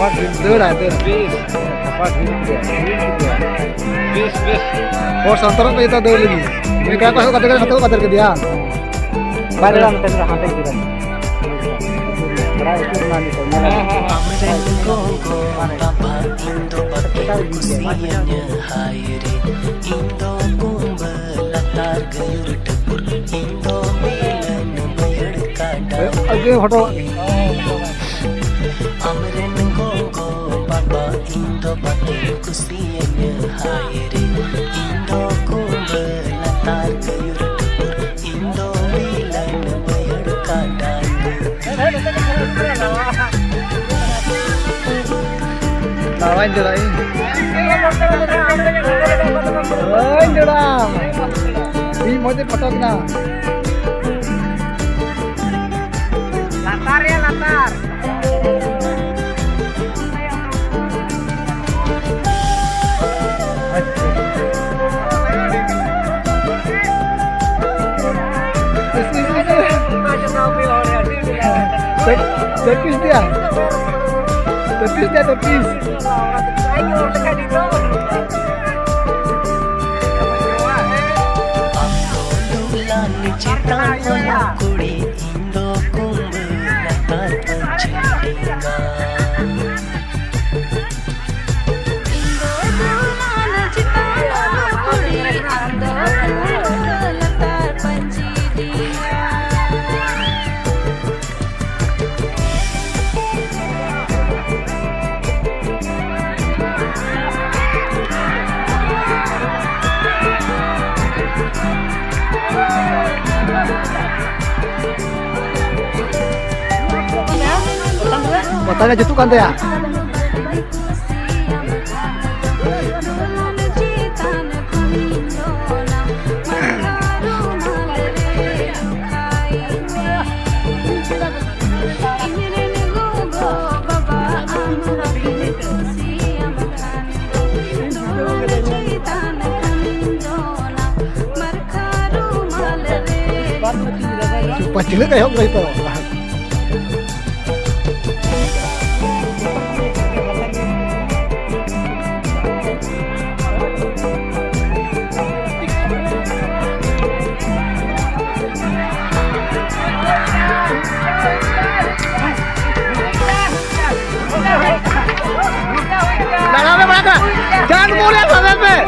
Dura, और संतरा पे इतना दौड़ लगी मैं क्या कहूँ कतर के दिया बारे में तेरे हाथ में दिया बड़ा एक मानी तो मेरा को बाबा इंदो बटे कुसियन हायरे इंदो कुंभ लतार गयुरटपुर इंदो मिलन बयड़ काटा आगे हटो अमरन को बाबा इंदो बटे कुसियन हायरे इंदो कुंभ लतार गयुरटपुर इंदो मिलन बयड़ काटा lawan jurain jurang ini mau dipotong na latar ya latar Tepis dia. कुड़ी इंदो कुंभ लतार पंचेगा Matanya jatuh kan ya? Pacilnya kayak apa itu? Jangan mulia sampai.